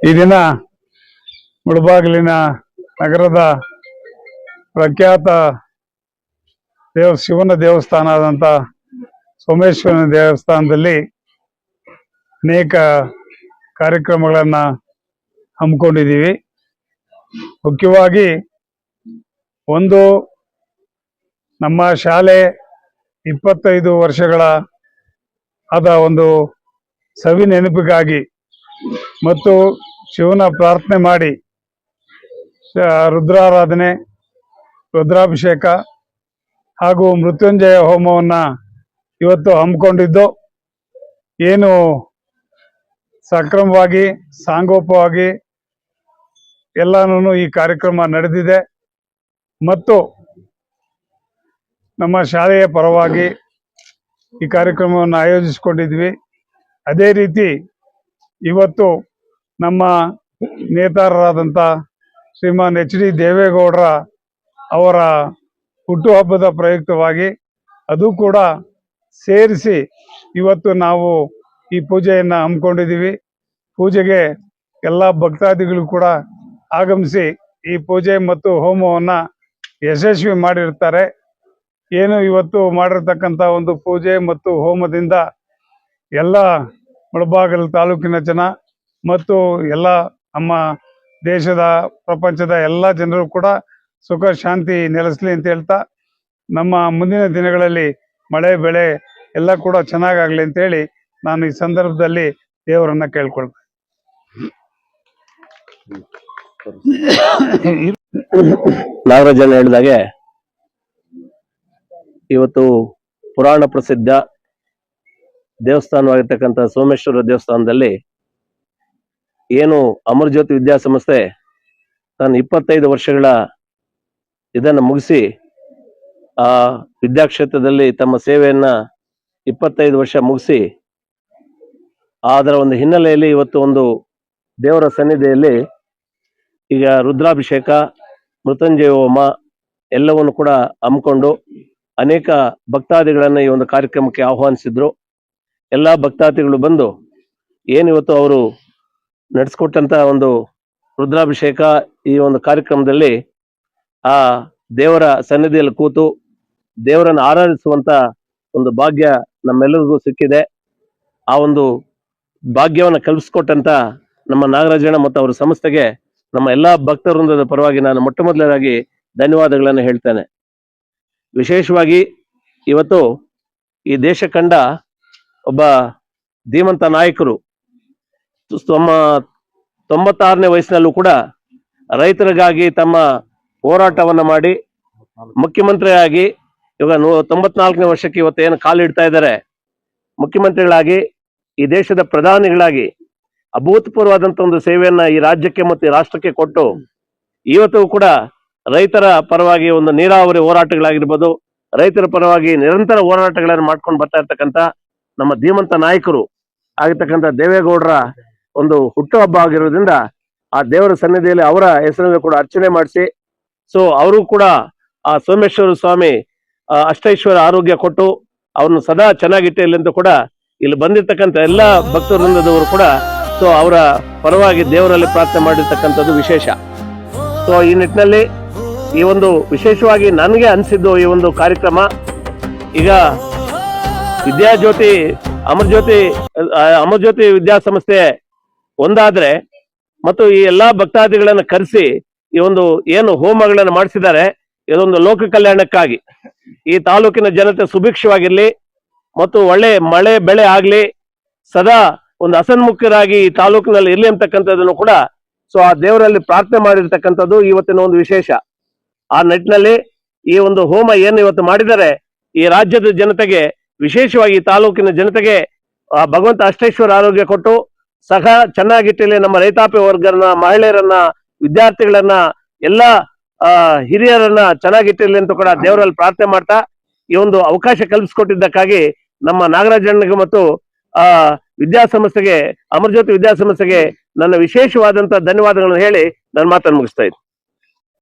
ಈ ದಿನ ಮುಳಬಾಗಿಲಿನ ನಗರದ ಪ್ರಖ್ಯಾತ ಶಿವನ ದೇವಸ್ಥಾನ ಆದಂತ ಸೋಮೇಶ್ವರನ ದೇವಸ್ಥಾನದಲ್ಲಿ ಅನೇಕ ಕಾರ್ಯಕ್ರಮಗಳನ್ನ ಹಮ್ಮಿಕೊಂಡಿದ್ದೀವಿ. ಮುಖ್ಯವಾಗಿ ಒಂದು ನಮ್ಮ ಶಾಲೆ 25 ವರ್ಷಗಳ ಆದ ಒಂದು ಸವಿ ನೆನಪಿಗಾಗಿ ಮತ್ತು ಶಿವನ ಪ್ರಾರ್ಥನೆ ಮಾಡಿ ರುದ್ರಾರಾಧನೆ, ರುದ್ರಾಭಿಷೇಕ ಹಾಗೂ ಮೃತ್ಯುಂಜಯ ಹೋಮವನ್ನ ಇವತ್ತು ಹಮ್ಮಿಕೊಂಡಿದ್ದು ಏನು ಸಕ್ರಮವಾಗಿ ಸಾಂಗೋಪವಾಗಿ ಎಲ್ಲಾನು ಈ ಕಾರ್ಯಕ್ರಮ ನಡೆದಿದೆ ಮತ್ತು ನಮ್ಮ ಶಾಲೆಯ ಪರವಾಗಿ ಈ ಕಾರ್ಯಕ್ರಮವನ್ನು ಆಯೋಜಿಸಿಕೊಂಡಿದ್ವಿ. ಅದೇ ರೀತಿ ಇವತ್ತು ನಮ್ಮ ನೇತಾರರಾದಂಥ ಶ್ರೀಮಾನ್ HD ದೇವೇಗೌಡರ ಅವರ ಹುಟ್ಟುಹಬ್ಬದ ಪ್ರಯುಕ್ತವಾಗಿ ಅದು ಕೂಡ ಸೇರಿಸಿ ಇವತ್ತು ನಾವು ಈ ಪೂಜೆಯನ್ನು ಹಮ್ಮಿಕೊಂಡಿದ್ದೀವಿ. ಪೂಜೆಗೆ ಎಲ್ಲ ಭಕ್ತಾದಿಗಳು ಕೂಡ ಆಗಮಿಸಿ ಈ ಪೂಜೆ ಮತ್ತು ಹೋಮವನ್ನು ಯಶಸ್ವಿ ಮಾಡಿರ್ತಾರೆ. ಏನು ಇವತ್ತು ಮಾಡಿರ್ತಕ್ಕಂಥ ಒಂದು ಪೂಜೆ ಮತ್ತು ಹೋಮದಿಂದ ಎಲ್ಲ ಮುಳಬಾಗಿಲು ತಾಲೂಕಿನ ಜನ ಮತ್ತು ಎಲ್ಲ ನಮ್ಮ ದೇಶದ ಪ್ರಪಂಚದ ಎಲ್ಲ ಜನರು ಕೂಡ ಸುಖ ಶಾಂತಿ ನೆಲೆಸಲಿ ಅಂತ ಹೇಳ್ತಾ, ನಮ್ಮ ಮುಂದಿನ ದಿನಗಳಲ್ಲಿ ಮಳೆ ಬೆಳೆ ಎಲ್ಲ ಕೂಡ ಚೆನ್ನಾಗಾಗಲಿ ಅಂತೇಳಿ ನಾನು ಈ ಸಂದರ್ಭದಲ್ಲಿ ದೇವರನ್ನ ಕೇಳ್ಕೊಳ್ತೇನೆ. ನಾಗರಾಜನ್ ಹೇಳಿದಾಗೆ ಇವತ್ತು ಪುರಾಣ ಪ್ರಸಿದ್ಧ ದೇವಸ್ಥಾನವಾಗಿರ್ತಕ್ಕಂಥ ಸೋಮೇಶ್ವರ ದೇವಸ್ಥಾನದಲ್ಲಿ ಏನು ಅಮರಜ್ಯೋತಿ ವಿದ್ಯಾಸಂಸ್ಥೆ ತನ್ನ 25 ವರ್ಷಗಳ ಇದನ್ನು ಮುಗಿಸಿ ಆ ವಿದ್ಯಾಕ್ಷೇತ್ರದಲ್ಲಿ ತಮ್ಮ ಸೇವೆಯನ್ನ 25 ವರ್ಷ ಮುಗಿಸಿ ಅದರ ಒಂದು ಹಿನ್ನೆಲೆಯಲ್ಲಿ ಇವತ್ತು ಒಂದು ದೇವರ ಸನ್ನಿಧಿಯಲ್ಲಿ ಈಗ ರುದ್ರಾಭಿಷೇಕ, ಮೃತ್ಯುಂಜಯ ಹೋಮ ಎಲ್ಲವನ್ನು ಕೂಡ ಹಮ್ಮಿಕೊಂಡು ಅನೇಕ ಭಕ್ತಾದಿಗಳನ್ನು ಈ ಒಂದು ಕಾರ್ಯಕ್ರಮಕ್ಕೆ ಆಹ್ವಾನಿಸಿದ್ರು. ಎಲ್ಲ ಭಕ್ತಾದಿಗಳು ಬಂದು ಏನಿವತ್ತು ಅವರು ನಡೆಸ್ಕೊಟ್ಟಂತ ಒಂದು ರುದ್ರಾಭಿಷೇಕ ಈ ಒಂದು ಕಾರ್ಯಕ್ರಮದಲ್ಲಿ ಆ ದೇವರ ಸನ್ನಿಧಿಯಲ್ಲಿ ಕೂತು ದೇವರನ್ನು ಆರಾಧಿಸುವಂತ ಒಂದು ಭಾಗ್ಯ ನಮ್ಮೆಲ್ಲರಿಗೂ ಸಿಕ್ಕಿದೆ. ಆ ಒಂದು ಭಾಗ್ಯವನ್ನು ಕಲ್ಪಿಸ್ಕೊಟ್ಟಂತ ನಮ್ಮ ನಾಗರಾಜಣ್ಣ ಮತ್ತು ಅವರ ಸಂಸ್ಥೆಗೆ ನಮ್ಮ ಎಲ್ಲಾ ಭಕ್ತ ವೃಂದದ ಪರವಾಗಿ ನಾನು ಮೊಟ್ಟ ಮೊದಲನೇದಾಗಿ ಧನ್ಯವಾದಗಳನ್ನು ಹೇಳ್ತೇನೆ. ವಿಶೇಷವಾಗಿ ಇವತ್ತು ಈ ದೇಶ ಕಂಡ ಒಬ್ಬ ಧೀಮಂತ ನಾಯಕರು ತಮ್ಮ 96ನೇ ವಯಸ್ಸಿನಲ್ಲೂ ಕೂಡ ರೈತರಿಗಾಗಿ ತಮ್ಮ ಹೋರಾಟವನ್ನ ಮಾಡಿ ಮುಖ್ಯಮಂತ್ರಿಯಾಗಿ ಇವಾಗ 94ನೇ ವರ್ಷಕ್ಕೆ ಇವತ್ತು ಏನು ಕಾಲಿಡ್ತಾ ಇದ್ದಾರೆ, ಮುಖ್ಯಮಂತ್ರಿಗಳಾಗಿ ಈ ದೇಶದ ಪ್ರಧಾನಿಗಳಾಗಿ ಅಭೂತಪೂರ್ವವಾದಂತ ಒಂದು ಸೇವೆಯನ್ನ ಈ ರಾಜ್ಯಕ್ಕೆ ಮತ್ತು ಈ ರಾಷ್ಟ್ರಕ್ಕೆ ಕೊಟ್ಟು ಇವತ್ತು ಕೂಡ ರೈತರ ಪರವಾಗಿ ಒಂದು ನೀರಾವರಿ ಹೋರಾಟಗಳಾಗಿರ್ಬೋದು, ರೈತರ ಪರವಾಗಿ ನಿರಂತರ ಹೋರಾಟಗಳನ್ನು ಮಾಡ್ಕೊಂಡು ಬರ್ತಾ ಇರ್ತಕ್ಕಂಥ ನಮ್ಮ ಧೀಮಂತ ನಾಯಕರು ಆಗಿರ್ತಕ್ಕಂಥ ದೇವೇಗೌಡರ ಒಂದು ಹುಟ್ಟುಹಬ್ಬ ಆಗಿರೋದ್ರಿಂದ ಆ ದೇವರ ಸನ್ನಿಧಿಯಲ್ಲಿ ಅವರ ಹೆಸರನ್ನು ಕೂಡ ಅರ್ಚನೆ ಮಾಡಿಸಿ, ಸೊ ಅವರು ಕೂಡ ಆ ಸೋಮೇಶ್ವರ ಸ್ವಾಮಿ ಅಷ್ಟೈಶ್ವರ ಆರೋಗ್ಯ ಕೊಟ್ಟು ಅವ್ರನ್ನ ಸದಾ ಚೆನ್ನಾಗಿಟ್ಟಿರಲಿ ಅಂತ ಕೂಡ ಇಲ್ಲಿ ಬಂದಿರ್ತಕ್ಕಂಥ ಎಲ್ಲ ಭಕ್ತವೃಂದದವರು ಕೂಡ ಸೊ ಅವರ ಪರವಾಗಿ ದೇವರಲ್ಲಿ ಪ್ರಾರ್ಥನೆ ಮಾಡಿರ್ತಕ್ಕಂಥದ್ದು ವಿಶೇಷ. ಸೊ ಈ ನಿಟ್ಟಿನಲ್ಲಿ ಈ ಒಂದು ವಿಶೇಷವಾಗಿ ನನಗೆ ಅನಿಸಿದ್ದು ಈ ಒಂದು ಕಾರ್ಯಕ್ರಮ ಈಗ ವಿದ್ಯಾಜ್ಯೋತಿ ಅಮರಜ್ಯೋತಿ ವಿದ್ಯಾಸಂಸ್ಥೆ ಒಂದಾದ್ರೆ ಮತ್ತು ಈ ಎಲ್ಲಾ ಭಕ್ತಾದಿಗಳನ್ನ ಕರೆಸಿ ಈ ಒಂದು ಏನು ಹೋಮಗಳನ್ನು ಮಾಡಿಸಿದ್ದಾರೆ ಇದೊಂದು ಲೋಕ ಕಲ್ಯಾಣಕ್ಕಾಗಿ ಈ ತಾಲೂಕಿನ ಜನತೆ ಸುಭಿಕ್ಷವಾಗಿರ್ಲಿ ಮತ್ತು ಒಳ್ಳೆ ಮಳೆ ಬೆಳೆ ಆಗ್ಲಿ, ಸದಾ ಒಂದು ಹಸನ್ಮುಖರಾಗಿ ಈ ತಾಲೂಕಿನಲ್ಲಿ ಇರ್ಲಿ ಅಂತಕ್ಕಂಥದ್ದನ್ನು ಕೂಡ ಸೊ ಆ ದೇವರಲ್ಲಿ ಪ್ರಾರ್ಥನೆ ಮಾಡಿರ್ತಕ್ಕಂಥದ್ದು ಇವತ್ತಿನ ಒಂದು ವಿಶೇಷ. ಆ ನಿಟ್ಟಿನಲ್ಲಿ ಈ ಒಂದು ಹೋಮ ಏನು ಇವತ್ತು ಮಾಡಿದರೆ ಈ ರಾಜ್ಯದ ಜನತೆಗೆ, ವಿಶೇಷವಾಗಿ ಈ ತಾಲೂಕಿನ ಜನತೆಗೆ ಭಗವಂತ ಅಷ್ಟೈಶ್ವರ ಆರೋಗ್ಯ ಕೊಟ್ಟು ಸಹ ಚೆನ್ನಾಗಿಟ್ಟಿಲ್ಲಿ ನಮ್ಮ ರೈತಾಪಿ ವರ್ಗರನ್ನ, ಮಹಿಳೆಯರನ್ನ, ವಿದ್ಯಾರ್ಥಿಗಳನ್ನ, ಎಲ್ಲ ಹಿರಿಯರನ್ನ ಚೆನ್ನಾಗಿಟ್ಟಿರ್ಲಿ ಅಂತ ಕೂಡ ದೇವರಲ್ಲಿ ಪ್ರಾರ್ಥನೆ ಮಾಡ್ತಾ ಈ ಒಂದು ಅವಕಾಶ ಕಲ್ಪಿಸಿಕೊಟ್ಟಿದ್ದಕ್ಕಾಗಿ ನಮ್ಮ ನಾಗರಾಜಣ್ಣಗೆ ಮತ್ತು ವಿದ್ಯಾಸಂಸ್ಥೆಗೆ, ಅಮರಜ್ಯೋತಿ ವಿದ್ಯಾಸಂಸ್ಥೆಗೆ ನನ್ನ ವಿಶೇಷವಾದಂತಹ ಧನ್ಯವಾದಗಳನ್ನು ಹೇಳಿ ನನ್ನ ಮಾತನ್ನು ಮುಗಿಸ್ತಾ ಇದ್ದೀನಿ.